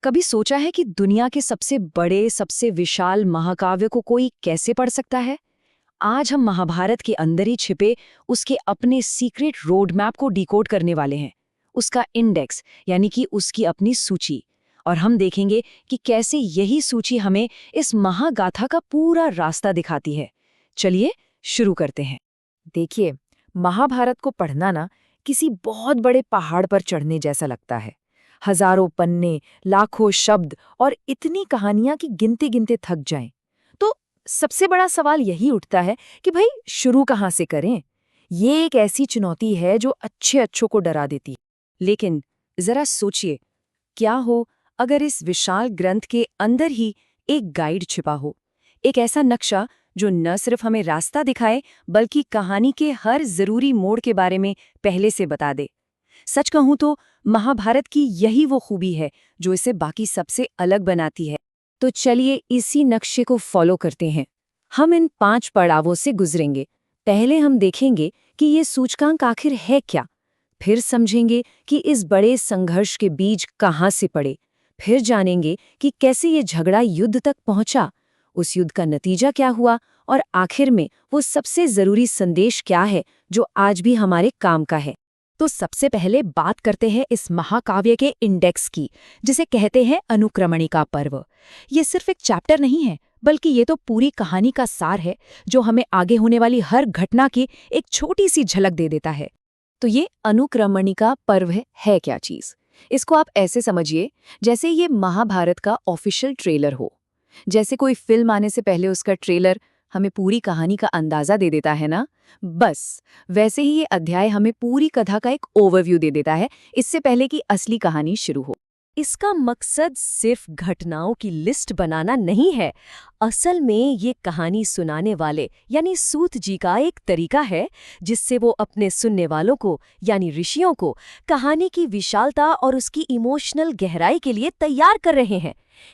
कभी सोचा है कि दुनिया के सबसे बड़े, सबसे विशाल महाकाव्य को कोई कैसे पढ़ सकता है? आज हम महाभारत के अंदर ही छिपे उसके अपने सीक्रेट रोड मैप को डिकोड करने वाले हैं। उसका इंडेक्स, यानी कि उसकी अपनी सूची। और हम देखेंगे कि कैसे यही सूची हमें इस महागाथा का पूरा रास्ता दिखाती है। चलिए शुरू करते हैं। देखिए, महाभारत को पढ़ना ना किसी बहुत बड़े पहाड़ पर चढ़ने जैसा लगता है। हजारों पन्ने, लाखों शब्द और इतनी कहानियां कि गिनते गिनते थक जाएं। तो सबसे बड़ा सवाल यही उठता है कि भाई शुरू कहाँ से करें। ये एक ऐसी चुनौती है जो अच्छों को डरा देती है। लेकिन जरा सोचिए, क्या हो अगर इस विशाल ग्रंथ के अंदर ही एक गाइड छिपा हो, एक ऐसा नक्शा जो न सिर्फ हमें रास्ता दिखाए बल्कि कहानी के हर जरूरी मोड़ के बारे में पहले से बता दे। सच कहूं तो महाभारत की यही वो खूबी है जो इसे बाकी सबसे अलग बनाती है। तो चलिए इसी नक्शे को फॉलो करते हैं। हम इन 5 पड़ावों से गुजरेंगे। पहले हम देखेंगे कि ये सूचकांक आखिर है क्या, फिर समझेंगे कि इस बड़े संघर्ष के बीज कहाँ से पड़े, फिर जानेंगे कि कैसे ये झगड़ा युद्ध तक पहुंचा, उस युद्ध का नतीजा क्या हुआ, और आखिर में वो सबसे जरूरी संदेश क्या है जो आज भी हमारे काम का है। तो सबसे पहले बात करते हैं इस महाकाव्य के इंडेक्स की, जिसे कहते हैं अनुक्रमणिका पर्व। ये सिर्फ एक चैप्टर नहीं है, बल्कि ये तो पूरी कहानी का सार है जो हमें आगे होने वाली हर घटना की एक छोटी सी झलक दे देता है। तो ये अनुक्रमणिका पर्व है क्या चीज? इसको आप ऐसे समझिए जैसे ये महाभारत का ऑफिशियल ट्रेलर हो। जैसे कोई फिल्म आने से पहले उसका ट्रेलर हमें पूरी कहानी का अंदाजा दे देता है ना, बस वैसे ही ये अध्याय हमें पूरी कथा का एक ओवरव्यू दे देता है, इससे पहले कि असली कहानी शुरू हो। इसका मकसद सिर्फ घटनाओं की लिस्ट बनाना नहीं है। असल में ये कहानी सुनाने वाले यानी सूत जी का एक तरीका है जिससे वो अपने सुनने वालों को यानी ऋषियों को कहानी की विशालता और उसकी इमोशनल गहराई के लिए तैयार कर रहे हैं।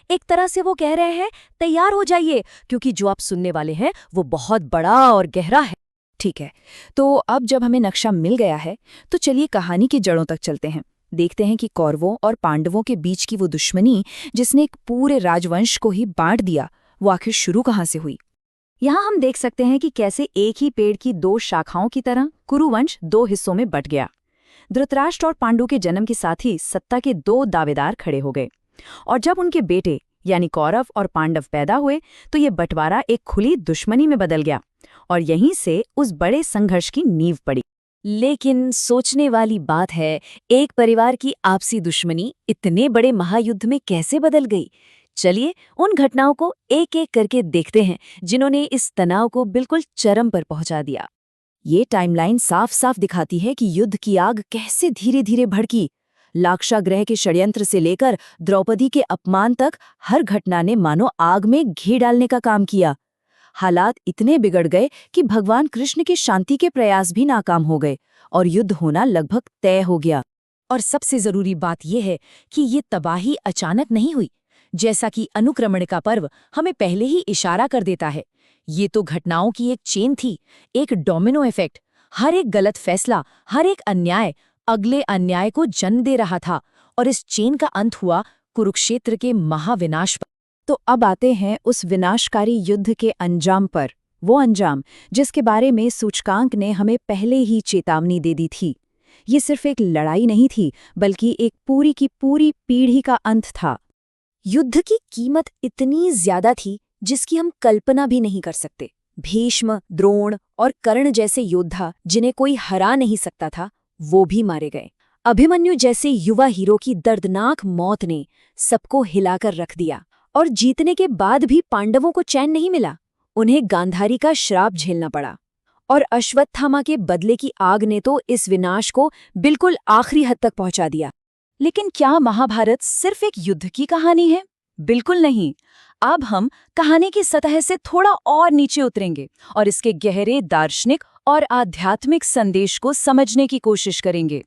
एक तरह से वो कह रहे हैं, तैयार हो जाइए क्योंकि जो आप सुनने वाले हैं वो बहुत बड़ा और गहरा है। ठीक है, तो अब जब हमें नक्शा मिल गया है तो चलिए कहानी की जड़ों तक चलते हैं। देखते हैं कि कौरवों और पांडवों के बीच की वो दुश्मनी जिसने एक पूरे राजवंश को ही बांट दिया, वो आखिर शुरू कहाँ से हुई। यहाँ हम देख सकते हैं कि कैसे एक ही पेड़ की 2 शाखाओं की तरह कुरुवंश 2 हिस्सों में बट गया। धृतराष्ट्र और पांडु के जन्म के साथ ही सत्ता के 2 दावेदार खड़े हो गए, और जब उनके बेटे यानी कौरव और पांडव पैदा हुए तो ये बंटवारा एक खुली दुश्मनी में बदल गया, और यहीं से उस बड़े संघर्ष की नींव पड़ी। लेकिन सोचने वाली बात है, एक परिवार की आपसी दुश्मनी इतने बड़े महायुद्ध में कैसे बदल गई। चलिए उन घटनाओं को एक एक करके देखते हैं जिन्होंने इस तनाव को बिल्कुल चरम पर पहुंचा दिया। ये टाइमलाइन साफ साफ दिखाती है कि युद्ध की आग कैसे धीरे धीरे भड़की। लाक्षागृह के षड्यंत्र से लेकर द्रौपदी के अपमान तक हर घटना ने मानो आग में घी डालने का काम किया। हालात इतने बिगड़ गए कि भगवान कृष्ण के शांति के प्रयास भी नाकाम हो गए और युद्ध होना लगभग तय हो गया। और सबसे जरूरी बात यह है कि ये तबाही अचानक नहीं हुई, जैसा कि अनुक्रमणिका पर्व हमें पहले ही इशारा कर देता है। ये तो घटनाओं की एक चेन थी, एक डोमिनो इफेक्ट। हर एक गलत फैसला, हर एक अन्याय अगले अन्याय को जन्म दे रहा था, और इस चेन का अंत हुआ कुरुक्षेत्र के महाविनाश पर। तो अब आते हैं उस विनाशकारी युद्ध के अंजाम पर, वो अंजाम जिसके बारे में सूचकांक ने हमें पहले ही चेतावनी दे दी थी। ये सिर्फ एक लड़ाई नहीं थी, बल्कि एक पूरी की पूरी पीढ़ी का अंत था। युद्ध की कीमत इतनी ज्यादा थी जिसकी हम कल्पना भी नहीं कर सकते। भीष्म, द्रोण और कर्ण जैसे योद्धा जिन्हें कोई हरा नहीं सकता था, वो भी मारे गए। अभिमन्यु जैसे युवा हीरो की दर्दनाक मौत ने सबको हिलाकर रख दिया, और जीतने के बाद भी पांडवों को चैन नहीं मिला। उन्हें गांधारी का श्राप झेलना पड़ा, और अश्वत्थामा के बदले की आग ने तो इस विनाश को बिल्कुल आखिरी हद तक पहुंचा दिया। लेकिन क्या महाभारत सिर्फ एक युद्ध की कहानी है? बिल्कुल नहीं। अब हम कहानी की सतह से थोड़ा और नीचे उतरेंगे और इसके गहरे दार्शनिक और आध्यात्मिक संदेश को समझने की कोशिश करेंगे।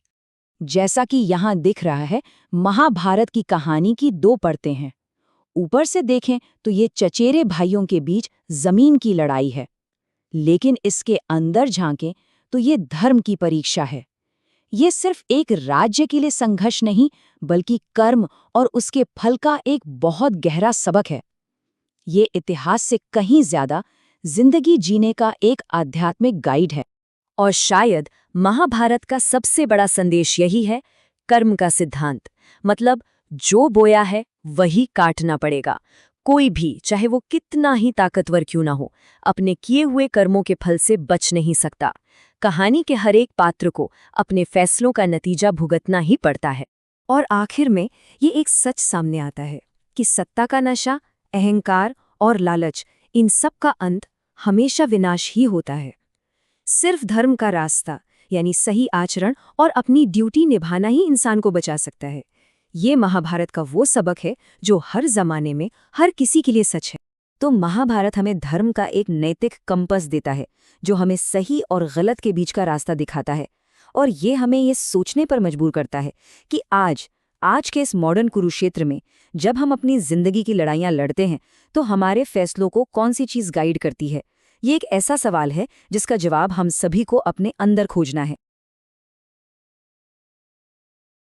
जैसा कि यहाँ दिख रहा है, महाभारत की कहानी की 2 परतें हैं। ऊपर से देखें तो ये चचेरे भाइयों के बीच जमीन की लड़ाई है, लेकिन इसके अंदर झांकें तो ये धर्म की परीक्षा है। ये सिर्फ एक राज्य के लिए संघर्ष नहीं, बल्कि कर्म और उसके फल का एक बहुत गहरा सबक है। ये इतिहास से कहीं ज्यादा जिंदगी जीने का एक आध्यात्मिक गाइड है। और शायद महाभारत का सबसे बड़ा संदेश यही है, कर्म का सिद्धांत। मतलब जो बोया है वही काटना पड़ेगा। कोई भी, चाहे वो कितना ही ताकतवर क्यों ना हो, अपने किए हुए कर्मों के फल से बच नहीं सकता। कहानी के हर एक पात्र को अपने फैसलों का नतीजा भुगतना ही पड़ता है। और आखिर में ये एक सच सामने आता है कि सत्ता का नशा, अहंकार और लालच, इन सब का अंत हमेशा विनाश ही होता है। सिर्फ धर्म का रास्ता, यानी सही आचरण और अपनी ड्यूटी निभाना ही इंसान को बचा सकता है। ये महाभारत का वो सबक है जो हर जमाने में हर किसी के लिए सच है। तो महाभारत हमें धर्म का एक नैतिक कंपस देता है, जो हमें सही और गलत के बीच का रास्ता दिखाता है। और ये हमें ये सोचने पर मजबूर करता है कि आज के इस मॉडर्न कुरुक्षेत्र में जब हम अपनी जिंदगी की लड़ाइयाँ लड़ते हैं, तो हमारे फैसलों को कौन सी चीज़ गाइड करती है। ये एक ऐसा सवाल है जिसका जवाब हम सभी को अपने अंदर खोजना है।